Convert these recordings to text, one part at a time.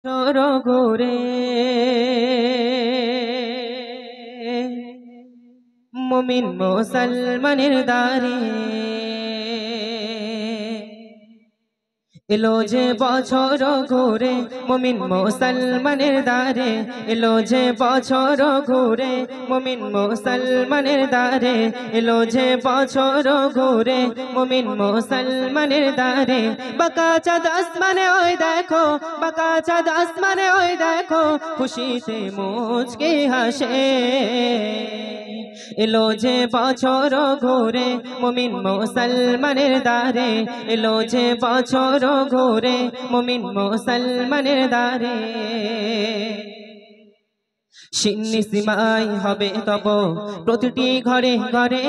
ঘুরে মুমিন মুসলমানের দারে এলো যে বছর ঘুরে মুমিন মুসলমানের দারে এলো যে বছর ঘুরে মুমিন মুসলমানের দারে এলো যে বছর ঘুরে মুমিন মুসলমানের দারে বাঁকা চাঁদ আসমানে ওই দেখো বাঁকা চাঁদ আসমানে ওই দেখো খুশিতে মুচকি হাসে এলো যে বছর ঘুরে মুমিন মুসলমানের দারে এলো যে বছর ঘুরে মুমিন মুসলমানের দারে সিন্নি সিমাই হবে তব প্রতিটি ঘরে ঘরে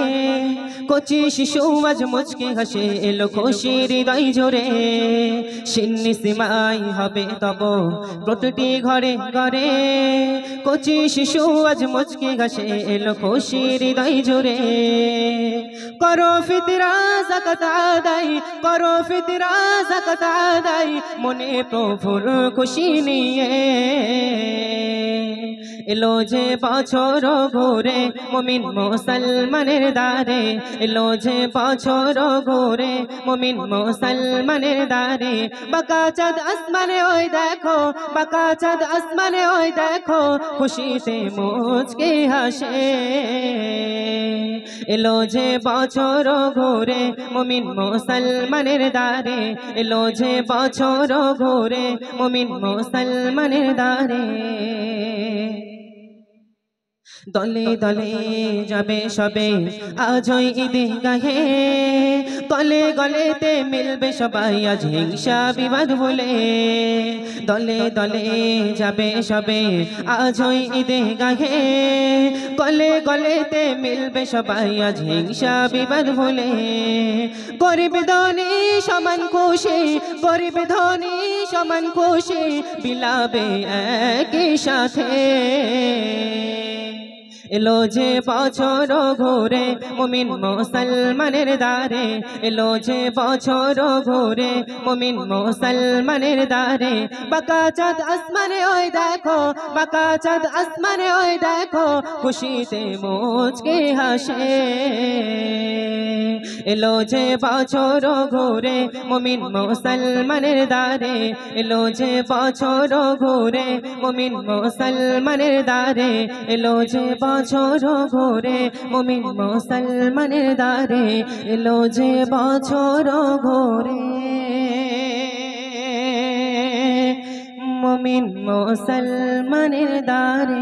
কচি শিশু আজ মুচকে হাসে এলো খুশির হৃদয় জোরে সিন্নি সিমাই হবে তব প্রতিটি ঘরে ঘরে কচি শিশু আজ মুচকে হাসে এলো খুশির হৃদয় জোরে করো ফিতরা যাকাত আদায় করো ফিতরা যাকাত আদায় মনে প্রভুর খুশি নিয়ে এলো যে বছর ঘুরে মুমিন মুসলমানের দারে এলো যে বছর ঘুরে মুমিন মুসলমানের দারে বাঁকা চাঁদ আসমানে ওই দেখো বাঁকা চাঁদ আসমানে ওই দেখো খুশিতে মুচকি হাসে এলো যে বছর ঘুরে মুমিন মুসলমানের দারে এলো যে বছর ঘুরে মুমিন মুসলমানের দারে দলে দলে যাবে সবে আজ ওই ঈদগাহে তলে গলেতে মিলবে সবাই আজ হিংসা বিবাদ ভুলে দলে দলে যাবে সবে আজ ওই ঈদগাহে তলে গলেতে মিলবে সবাই আজ হিংসা বিবাদ ভুলে গরিব ধনী সমান খুশি গরিব ধনী সমান খুশি বিলাবে একই সাথে এলো যে বছর ঘুরে মুমিন মুসলমানের দারে এলো যে বছর ঘুরে মুমিন মুসলমানের দারে বাঁকা চাঁদ আসমানে ওই দেখো বাঁকা চাঁদ আসমানে ওই দেখো খুশিতে মুচকি হাসে এলো যে বছর ঘুরে মুমিন মুসলমানের দারে এলো যে বছর ঘুরে মুমিন মুসলমানের দারে এলো যে বছর ঘুরে মুমিন মুসলমানের দারে এলো যে বছর ঘুরে মুমিন মুসলমানের দারে।